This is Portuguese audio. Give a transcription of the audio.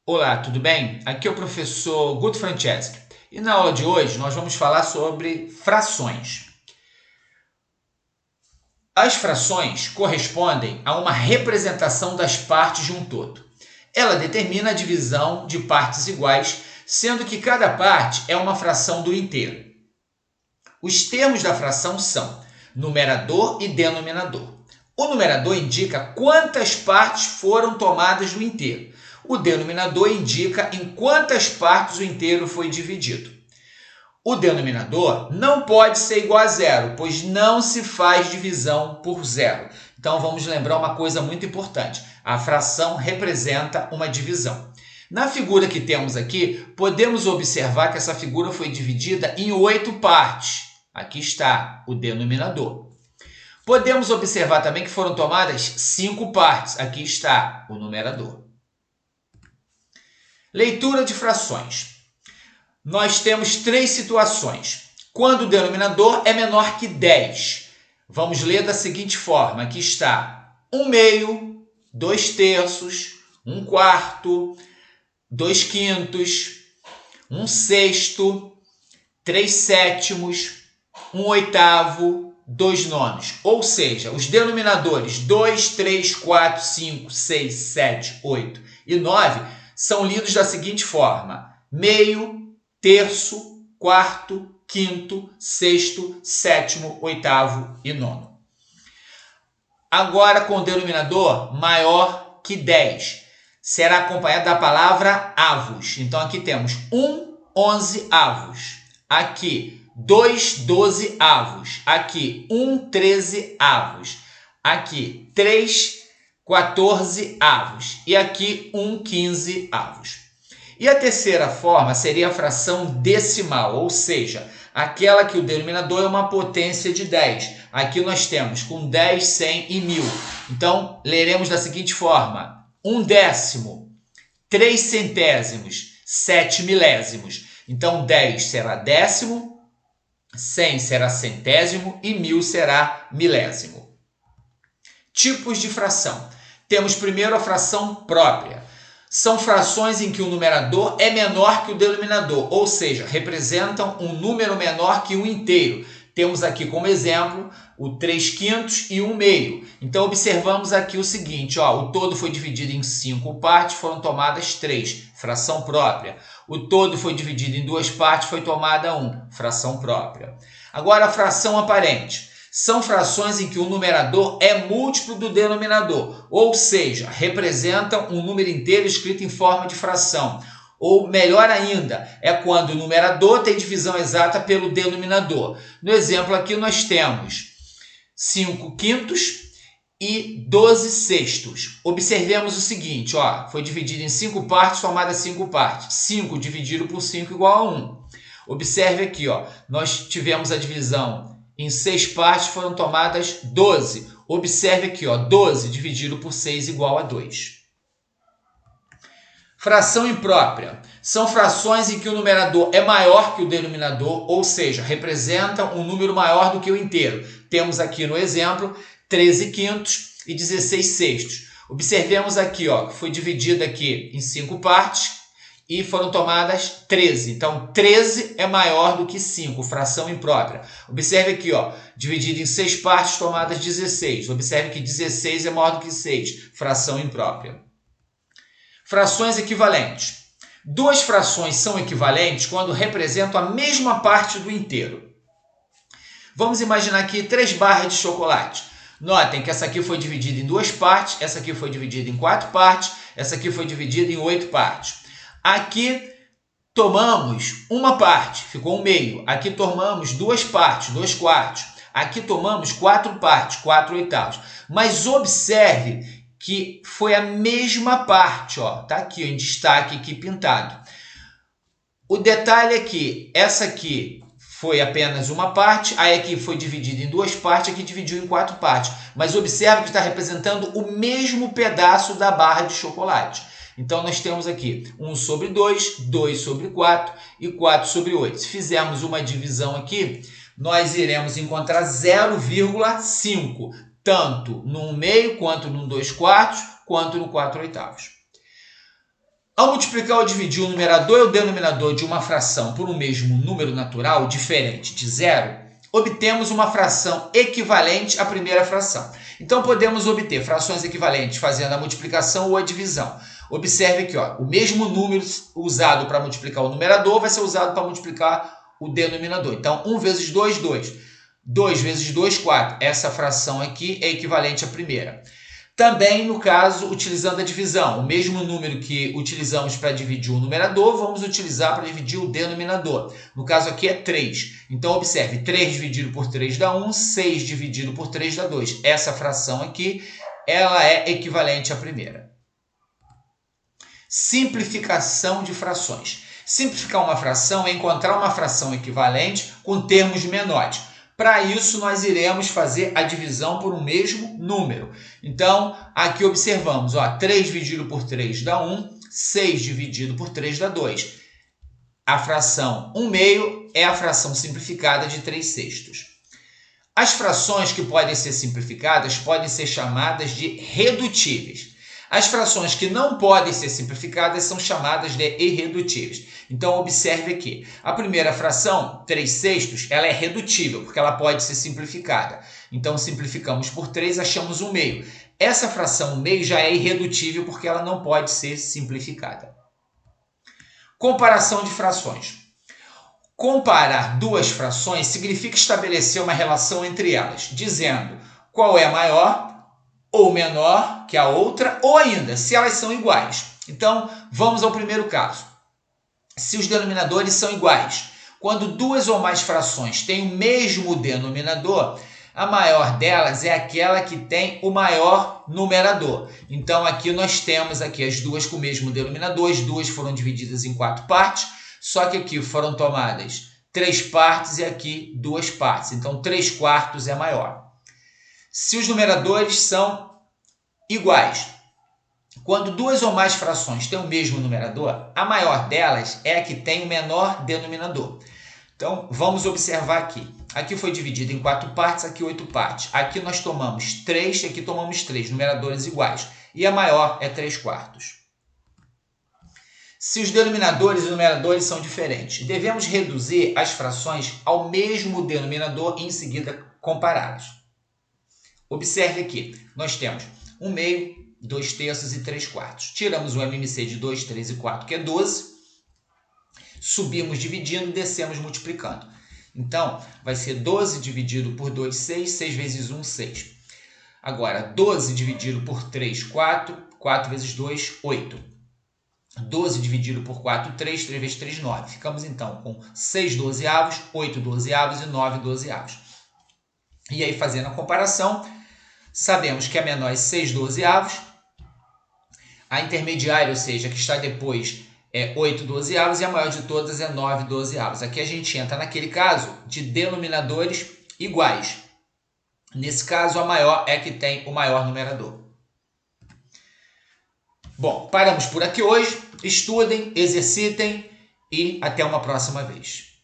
Olá, tudo bem? Aqui é o professor Guto Franceschi e na aula de hoje nós vamos falar sobre frações. As frações correspondem a uma representação das partes de um todo. Ela determina a divisão de partes iguais, sendo que cada parte é uma fração do inteiro. Os termos da fração são numerador e denominador. O numerador indica quantas partes foram tomadas do inteiro. O denominador indica em quantas partes o inteiro foi dividido. O denominador não pode ser igual a zero, pois não se faz divisão por zero. Então vamos lembrar uma coisa muito importante. A fração representa uma divisão. Na figura que temos aqui, podemos observar que essa figura foi dividida em 8 partes. Aqui está o denominador. Podemos observar também que foram tomadas 5 partes. Aqui está o numerador. Leitura de frações. Nós temos 3 situações. Quando o denominador é menor que 10. Vamos ler da seguinte forma. Aqui está 1/2, 2/3, 1/4, 2/5, 1/6, 3/7, 1/8, 2/9. Ou seja, os denominadores 2, 3, 4, 5, 6, 7, 8 e 9 são lidos da seguinte forma: meio, terço, quarto, quinto, sexto, sétimo, oitavo e nono. Agora, com o denominador maior que 10, será acompanhado da palavra avos. Então, aqui temos 1 11avos. Aqui, 2 12avos. Aqui, 1 13avos. Aqui, 3 14avos. E aqui, 1 15avos. E a terceira forma seria a fração decimal, ou seja, aquela que o denominador é uma potência de 10. Aqui nós temos com 10, 100 e 1000. Então, leremos da seguinte forma: 1/10, 3 centésimos, 7 milésimos. Então, 10 será décimo, 100 será centésimo e 1000 será milésimo. Tipos de fração. Temos primeiro a fração própria. São frações em que o numerador é menor que o denominador, ou seja, representam um número menor que um inteiro. Temos aqui como exemplo o 3/5 e 1/2. Então, observamos aqui o seguinte, o todo foi dividido em 5 partes, foram tomadas 3, fração própria. O todo foi dividido em 2 partes, foi tomada 1, fração própria. Agora, a fração aparente. São frações em que o numerador é múltiplo do denominador, ou seja, representam um número inteiro escrito em forma de fração. Ou melhor ainda, é quando o numerador tem divisão exata pelo denominador. No exemplo aqui nós temos 5/5 e 12/6. Observemos o seguinte, foi dividido em 5 partes, tomada 5 partes. 5 dividido por 5 igual a 1. Observe aqui, nós tivemos a divisão em 6 partes, foram tomadas 12. Observe aqui, 12 dividido por 6 igual a 2. Fração imprópria. São frações em que o numerador é maior que o denominador, ou seja, representam um número maior do que o inteiro. Temos aqui no exemplo 13/5 e 16/6. Observemos aqui, que foi dividido aqui em 5 partes e foram tomadas 13. Então, 13 é maior do que 5, fração imprópria. Observe aqui, dividido em 6 partes, tomadas 16. Observe que 16 é maior do que 6, fração imprópria. Frações equivalentes. 2 frações são equivalentes quando representam a mesma parte do inteiro. Vamos imaginar aqui 3 barras de chocolate. Notem que essa aqui foi dividida em 2 partes, essa aqui foi dividida em 4 partes, essa aqui foi dividida em 8 partes. Aqui tomamos uma parte, ficou 1/2. Aqui tomamos 2 partes, 2/4. Aqui tomamos 4 partes, 4/8. Mas observe que foi a mesma parte, tá aqui em destaque, aqui pintado. O detalhe é que essa aqui foi apenas uma parte, aí aqui foi dividida em 2 partes, aqui dividiu em 4 partes. Mas observe que está representando o mesmo pedaço da barra de chocolate. Então, nós temos aqui 1/2, 2/4 e 4/8. Se fizermos uma divisão aqui, nós iremos encontrar 0,5, tanto no 1/2, quanto no 2/4, quanto no 4/8. Ao multiplicar ou dividir o numerador e o denominador de uma fração por um mesmo número natural diferente de zero, obtemos uma fração equivalente à primeira fração. Então, podemos obter frações equivalentes fazendo a multiplicação ou a divisão. Observe aqui, ó, o mesmo número usado para multiplicar o numerador vai ser usado para multiplicar o denominador. Então, 1 vezes 2, 2. 2 vezes 2, 4. Essa fração aqui é equivalente à primeira. Também, no caso, utilizando a divisão. O mesmo número que utilizamos para dividir o numerador, vamos utilizar para dividir o denominador. No caso aqui é 3. Então, observe, 3 dividido por 3 dá 1, 6 dividido por 3 dá 2. Essa fração aqui, ela é equivalente à primeira. Simplificação de frações. Simplificar uma fração é encontrar uma fração equivalente com termos menores. Para isso, nós iremos fazer a divisão por um mesmo número. Então, aqui observamos, ó, 3 dividido por 3 dá 1, 6 dividido por 3 dá 2. A fração 1/2 é a fração simplificada de 3/6. As frações que podem ser simplificadas podem ser chamadas de redutíveis. As frações que não podem ser simplificadas são chamadas de irredutíveis. Então, observe aqui. A primeira fração, 3/6, ela é redutível, porque ela pode ser simplificada. Então, simplificamos por 3, achamos 1/2. Essa fração 1/2 já é irredutível, porque ela não pode ser simplificada. Comparação de frações. Comparar duas frações significa estabelecer uma relação entre elas, dizendo qual é maior ou menor que a outra, ou ainda, se elas são iguais. Então, vamos ao primeiro caso. Se os denominadores são iguais, quando duas ou mais frações têm o mesmo denominador, a maior delas é aquela que tem o maior numerador. Então, aqui nós temos aqui as duas com o mesmo denominador, as duas foram divididas em 4 partes, só que aqui foram tomadas 3 partes e aqui 2 partes. Então, 3/4 é maior. Se os numeradores são iguais, quando duas ou mais frações têm o mesmo numerador, a maior delas é a que tem o menor denominador. Então, vamos observar aqui. Aqui foi dividido em 4 partes, aqui 8 partes. Aqui nós tomamos 3, aqui tomamos 3, numeradores iguais. E a maior é 3/4. Se os denominadores e numeradores são diferentes, devemos reduzir as frações ao mesmo denominador e em seguida compará-los. Observe aqui, nós temos 1/2, 2/3 e 3/4. Tiramos o MMC de 2, 3 e 4, que é 12. Subimos dividindo, descemos multiplicando. Então, vai ser 12 dividido por 2, 6. 6 vezes 1, 6. Agora, 12 dividido por 3, 4. 4 vezes 2, 8. 12 dividido por 4, 3. 3 vezes 3, 9. Ficamos, então, com 6 dozeavos, 8 dozeavos e 9 dozeavos. E aí, fazendo a comparação, sabemos que a menor é 6 dozeavos, a intermediária, ou seja, que está depois, é 8 dozeavos e a maior de todas é 9 dozeavos. Aqui a gente entra naquele caso de denominadores iguais. Nesse caso, a maior é que tem o maior numerador. Bom, paramos por aqui hoje. Estudem, exercitem e até uma próxima vez.